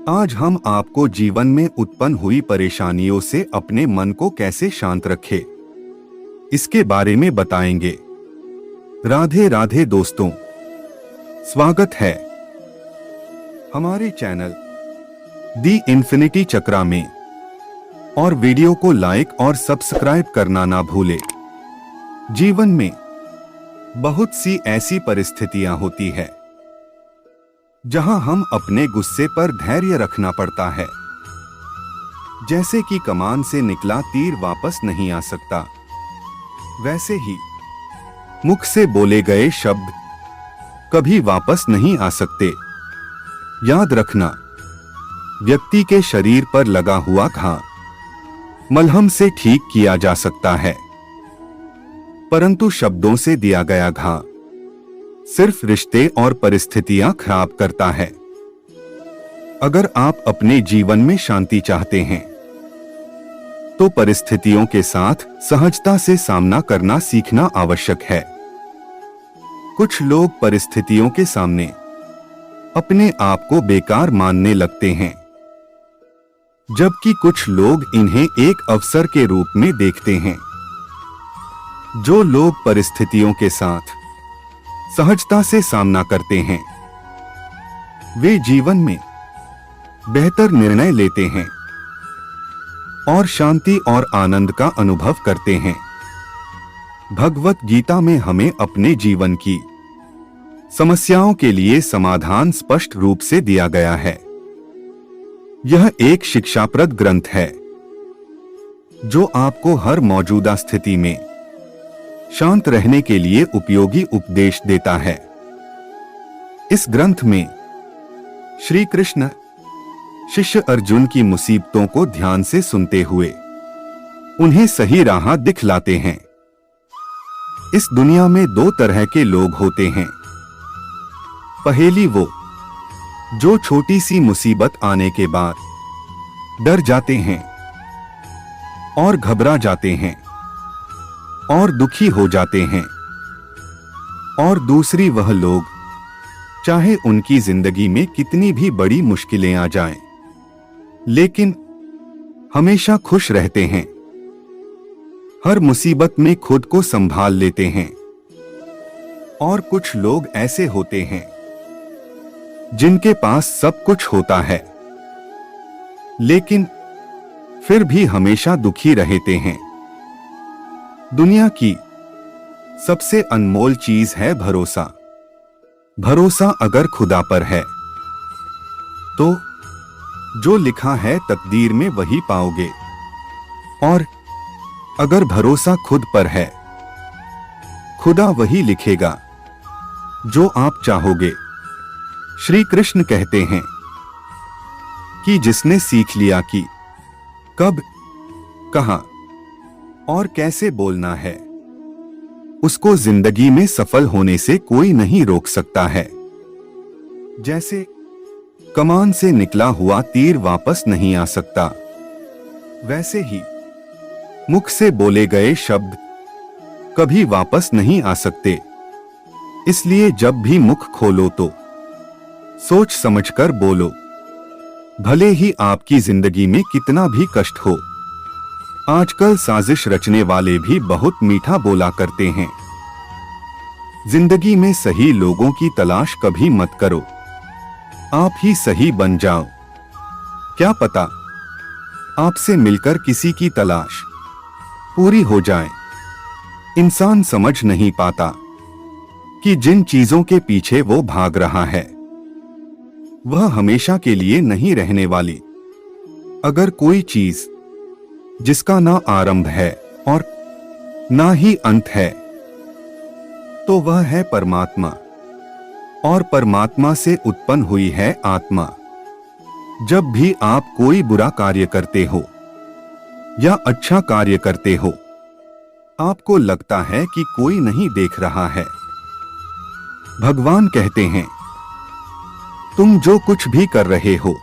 आज हम आपको जीवन में उत्पन्न हुई परेशानियों से अपने मन को कैसे शांत रखें, इसके बारे में बताएंगे। राधे राधे दोस्तों, स्वागत है हमारे चैनल दी इन्फिनिटी चक्रा में। और वीडियो को लाइक और सब्सक्राइब करना ना भूले। जीवन में बहुत सी ऐसी परिस्थितियां होती है जहां हम अपने गुस्से पर धैर्य रखना पड़ता है। जैसे कि कमान से निकला तीर वापस नहीं आ सकता, वैसे ही मुख से बोले गए शब्द कभी वापस नहीं आ सकते। याद रखना, व्यक्ति के शरीर पर लगा हुआ घाव मलहम से ठीक किया जा सकता है, परंतु शब्दों से दिया गया घाव सिर्फ रिश्ते और परिस्थितियां खराब करता है। अगर आप अपने जीवन में शांति चाहते हैं तो परिस्थितियों के साथ सहजता से सामना करना सीखना आवश्यक है। कुछ लोग परिस्थितियों के सामने अपने आप को बेकार मानने लगते हैं, जबकि कुछ लोग इन्हें एक अवसर के रूप में देखते हैं। जो लोग परिस्थितियों के साथ सहजता से सामना करते हैं, वे जीवन में बेहतर निर्णय लेते हैं और शांति और आनंद का अनुभव करते हैं। भगवत गीता में हमें अपने जीवन की समस्याओं के लिए समाधान स्पष्ट रूप से दिया गया है। यह एक शिक्षाप्रद ग्रंथ है जो आपको हर मौजूदा स्थिति में शांत रहने के लिए उपयोगी उपदेश देता है। इस ग्रंथ में श्री कृष्ण शिष्य अर्जुन की मुसीबतों को ध्यान से सुनते हुए उन्हें सही राह दिखलाते हैं। इस दुनिया में दो तरह के लोग होते हैं। पहली वो जो छोटी सी मुसीबत आने के बाद डर जाते हैं और घबरा जाते हैं और दुखी हो जाते हैं, और दूसरी वह लोग चाहे उनकी जिंदगी में कितनी भी बड़ी मुश्किलें आ जाएं, लेकिन हमेशा खुश रहते हैं, हर मुसीबत में खुद को संभाल लेते हैं। और कुछ लोग ऐसे होते हैं जिनके पास सब कुछ होता है, लेकिन फिर भी हमेशा दुखी रहते हैं। दुनिया की सबसे अनमोल चीज है भरोसा। भरोसा अगर खुदा पर है तो जो लिखा है तकदीर में वही पाओगे, और अगर भरोसा खुद पर है, खुदा वही लिखेगा जो आप चाहोगे। श्री कृष्ण कहते हैं कि जिसने सीख लिया कि कब, कहां और कैसे बोलना है, उसको जिंदगी में सफल होने से कोई नहीं रोक सकता है। जैसे कमान से निकला हुआ तीर वापस नहीं आ सकता, वैसे ही मुख से बोले गए शब्द कभी वापस नहीं आ सकते। इसलिए जब भी मुख खोलो तो सोच समझकर बोलो, भले ही आपकी जिंदगी में कितना भी कष्ट हो। आजकल साजिश रचने वाले भी बहुत मीठा बोला करते हैं। जिंदगी में सही लोगों की तलाश कभी मत करो, आप ही सही बन जाओ। क्या पता आपसे मिलकर किसी की तलाश पूरी हो जाए। इंसान समझ नहीं पाता कि जिन चीजों के पीछे वो भाग रहा है वह हमेशा के लिए नहीं रहने वाली। अगर कोई चीज जिसका ना आरंभ है और ना ही अंत है, तो वह है परमात्मा, और परमात्मा से उत्पन्न हुई है आत्मा। जब भी आप कोई बुरा कार्य करते हो या अच्छा कार्य करते हो, आपको लगता है कि कोई नहीं देख रहा है। भगवान कहते हैं, तुम जो कुछ भी कर रहे हो,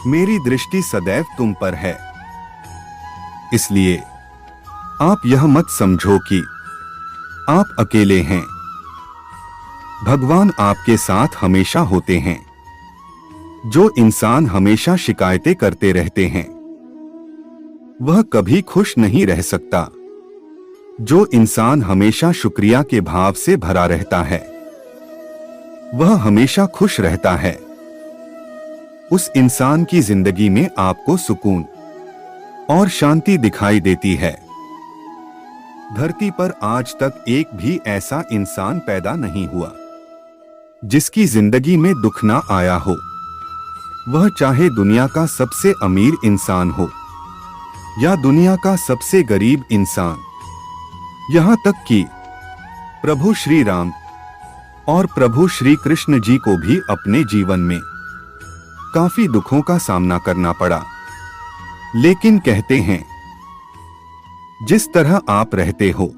मेरी दृष्टि सदैव तुम पर है। इसलिए आप यह मत समझो कि आप अकेले हैं। भगवान आपके साथ हमेशा होते हैं। जो इंसान हमेशा शिकायतें करते रहते हैं वह कभी खुश नहीं रह सकता। जो इंसान हमेशा शुक्रिया के भाव से भरा रहता है वह हमेशा खुश रहता है। उस इंसान की जिंदगी में आपको सुकून और शांति दिखाई देती है। धरती पर आज तक एक भी ऐसा इंसान पैदा नहीं हुआ जिसकी जिंदगी में दुख ना आया हो, वह चाहे दुनिया का सबसे अमीर इंसान हो या दुनिया का सबसे गरीब इंसान। यहां तक कि प्रभु श्री राम और प्रभु श्री कृष्ण जी को भी अपने जीवन में काफी दुखों का सामना करना पड़ा, लेकिन कहते हैं जिस तरह आप रहते हो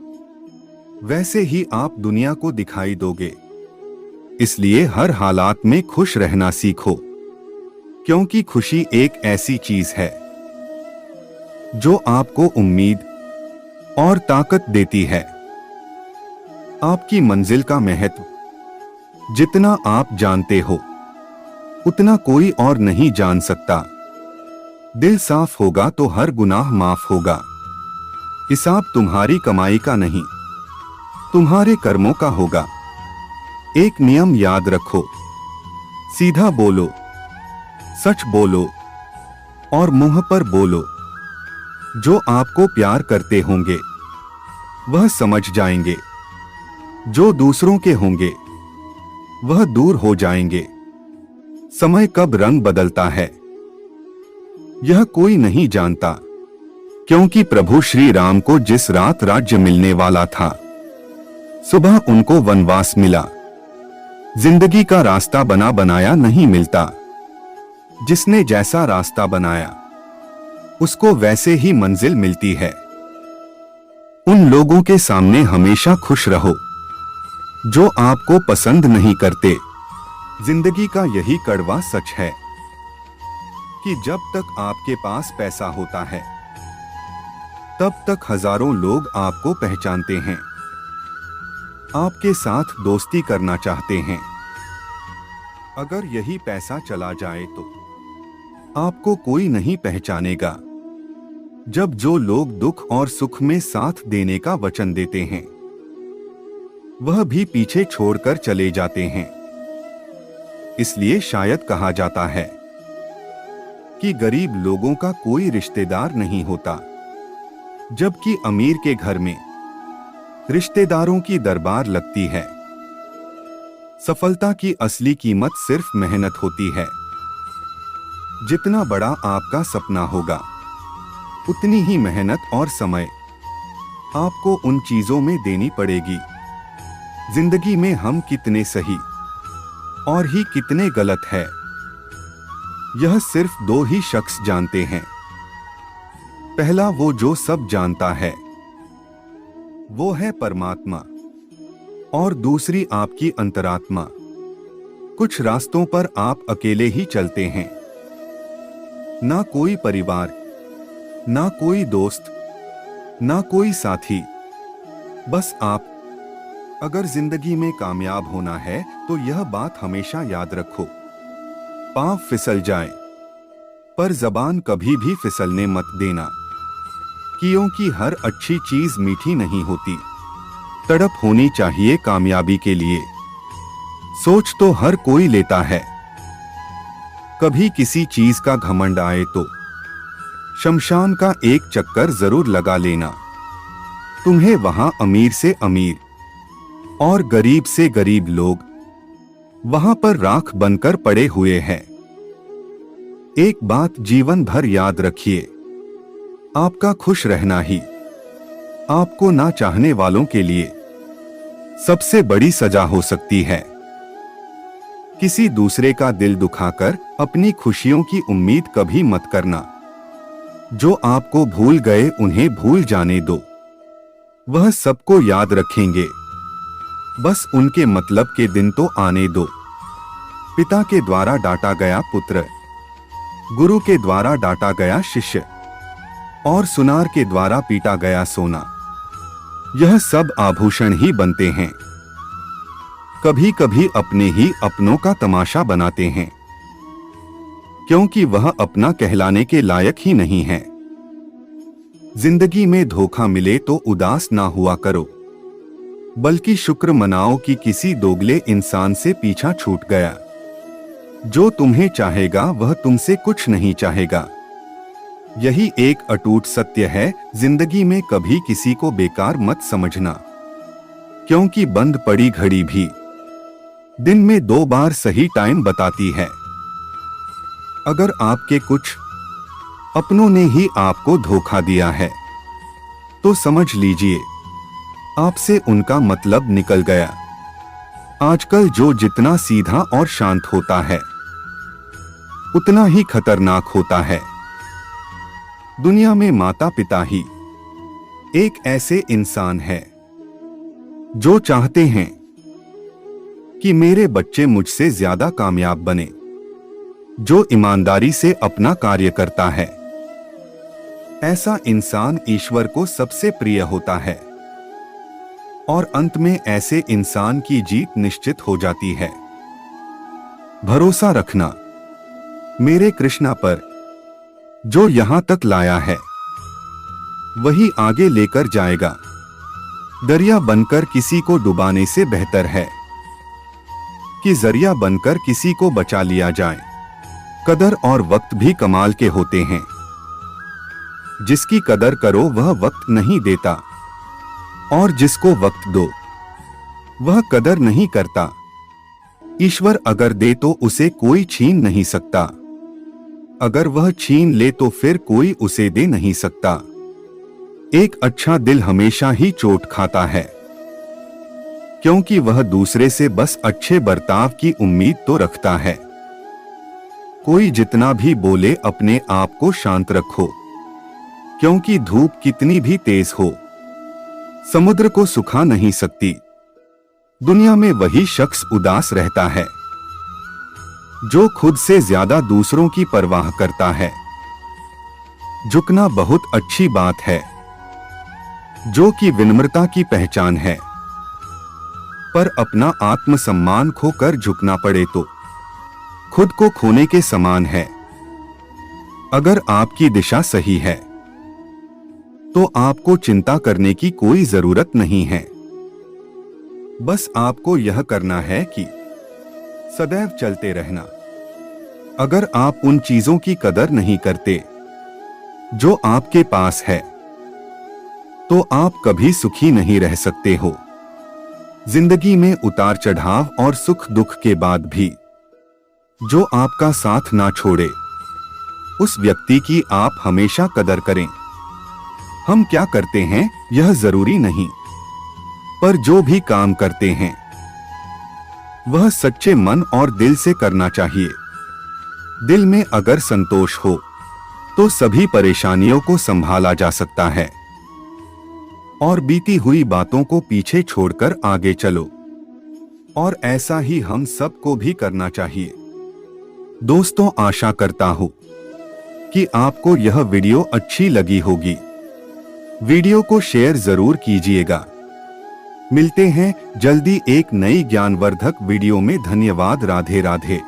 वैसे ही आप दुनिया को दिखाई दोगे। इसलिए हर हालात में खुश रहना सीखो, क्योंकि खुशी एक ऐसी चीज है जो आपको उम्मीद और ताकत देती है। आपकी मंजिल का महत्व जितना आप जानते हो उतना कोई और नहीं जान सकता। दिल साफ होगा तो हर गुनाह माफ होगा। हिसाब तुम्हारी कमाई का नहीं, तुम्हारे कर्मों का होगा। एक नियम याद रखो, सीधा बोलो, सच बोलो और मुंह पर बोलो। जो आपको प्यार करते होंगे वह समझ जाएंगे, जो दूसरों के होंगे वह दूर हो जाएंगे। समय कब रंग बदलता है यह कोई नहीं जानता, क्योंकि प्रभु श्री राम को जिस रात राज्य मिलने वाला था सुबह उनको वनवास मिला। जिंदगी का रास्ता बना बनाया नहीं मिलता, जिसने जैसा रास्ता बनाया उसको वैसे ही मंजिल मिलती है। उन लोगों के सामने हमेशा खुश रहो जो आपको पसंद नहीं करते। जिंदगी का यही कड़वा सच है कि जब तक आपके पास पैसा होता है तब तक हजारों लोग आपको पहचानते हैं, आपके साथ दोस्ती करना चाहते हैं। अगर यही पैसा चला जाए तो आपको कोई नहीं पहचानेगा। जब जो लोग दुख और सुख में साथ देने का वचन देते हैं वह भी पीछे छोड़कर चले जाते हैं। इसलिए शायद कहा जाता है कि गरीब लोगों का कोई रिश्तेदार नहीं होता, जबकि अमीर के घर में रिश्तेदारों की दरबार लगती है। सफलता की असली कीमत सिर्फ मेहनत होती है। जितना बड़ा आपका सपना होगा उतनी ही मेहनत और समय आपको उन चीजों में देनी पड़ेगी। जिंदगी में हम कितने सही और ही कितने गलत है यह सिर्फ दो ही शख्स जानते हैं। पहला वो जो सब जानता है, वो है परमात्मा, और दूसरी आपकी अंतरात्मा। कुछ रास्तों पर आप अकेले ही चलते हैं, ना कोई परिवार, ना कोई दोस्त, ना कोई साथी, बस आप। अगर जिंदगी में कामयाब होना है तो यह बात हमेशा याद रखो, पांव फिसल जाए पर जबान कभी भी फिसलने मत देना, क्योंकि हर अच्छी चीज मीठी नहीं होती। तड़प होनी चाहिए कामयाबी के लिए। सोच तो हर कोई लेता है, कभी किसी चीज का घमंड आए तो शमशान का एक चक्कर जरूर लगा लेना। तुम्हें वहां अमीर से अमीर और गरीब से गरीब लोग वहां पर राख बनकर पड़े हुए हैं। एक बात जीवन भर याद रखिए, आपका खुश रहना ही आपको ना चाहने वालों के लिए सबसे बड़ी सजा हो सकती है। किसी दूसरे का दिल दुखाकर अपनी खुशियों की उम्मीद कभी मत करना। जो आपको भूल गए उन्हें भूल जाने दो, वह सबको याद रखेंगे, बस उनके मतलब के दिन तो आने दो। पिता के द्वारा डांटा गया पुत्र, गुरु के द्वारा डांटा गया शिष्य, और सुनार के द्वारा पीटा गया सोना, यह सब आभूषण ही बनते हैं। कभी कभी अपने ही अपनों का तमाशा बनाते हैं। क्योंकि वह अपना कहलाने के लायक ही नहीं है। जिंदगी में धोखा मिले तो उदास ना हुआ करो, बल्कि शुक्र मनाओ कि किसी दोगले इंसान से पीछा छूट गया। जो तुम्हें चाहेगा वह तुमसे कुछ नहीं चाहेगा। यही एक अटूट सत्य है। जिंदगी में कभी किसी को बेकार मत समझना, क्योंकि बंद पड़ी घड़ी भी दिन में 2 बार सही टाइम बताती है। अगर आपके कुछ अपनों ने ही आपको धोखा दिया है तो समझ लीजिए आपसे उनका मतलब निकल गया। आजकल जो जितना सीधा और शांत होता है उतना ही खतरनाक होता है। दुनिया में माता पिता ही एक ऐसे इंसान है जो चाहते हैं कि मेरे बच्चे मुझसे ज्यादा कामयाब बने, जो ईमानदारी से अपना कार्य करता है। ऐसा इंसान ईश्वर को सबसे प्रिय होता है और अंत में ऐसे इंसान की जीत निश्चित हो जाती है। भरोसा रखना मेरे कृष्णा पर। जो यहां तक लाया है वही आगे लेकर जाएगा। दरिया बनकर किसी को डुबाने से बेहतर है कि जरिया बनकर किसी को बचा लिया जाए। कदर और वक्त भी कमाल के होते हैं। जिसकी कदर करो वह वक्त नहीं देता, और जिसको वक्त दो वह कदर नहीं करता। ईश्वर अगर दे तो उसे कोई छीन नहीं सकता, अगर वह छीन ले तो फिर कोई उसे दे नहीं सकता। एक अच्छा दिल हमेशा ही चोट खाता है, क्योंकि वह दूसरे से बस अच्छे बर्ताव की उम्मीद तो रखता है। कोई जितना भी बोले अपने आप को शांत रखो, क्योंकि धूप कितनी भी तेज हो समुद्र को सुखा नहीं सकती। दुनिया में वही शख्स उदास रहता है जो खुद से ज्यादा दूसरों की परवाह करता है। झुकना बहुत अच्छी बात है, जो कि विनम्रता की पहचान है, पर अपना आत्मसम्मान खोकर झुकना पड़े तो खुद को खोने के समान है। अगर आपकी दिशा सही है तो आपको चिंता करने की कोई जरूरत नहीं है। बस आपको यह करना है कि सदैव चलते रहना। अगर आप उन चीजों की कदर नहीं करते जो आपके पास है तो आप कभी सुखी नहीं रह सकते हो। जिंदगी में उतार चढ़ाव और सुख दुख के बाद भी जो आपका साथ ना छोड़े उस व्यक्ति की आप हमेशा कदर करें। हम क्या करते हैं यह जरूरी नहीं, पर जो भी काम करते हैं वह सच्चे मन और दिल से करना चाहिए। दिल में अगर संतोष हो तो सभी परेशानियों को संभाला जा सकता है, और बीती हुई बातों को पीछे छोड़कर आगे चलो। और ऐसा ही हम सबको भी करना चाहिए। दोस्तों, आशा करता हूं कि आपको यह वीडियो अच्छी लगी होगी। वीडियो को शेयर जरूर कीजिएगा। मिलते हैं जल्दी एक नई ज्ञानवर्धक वीडियो में। धन्यवाद। राधे राधे।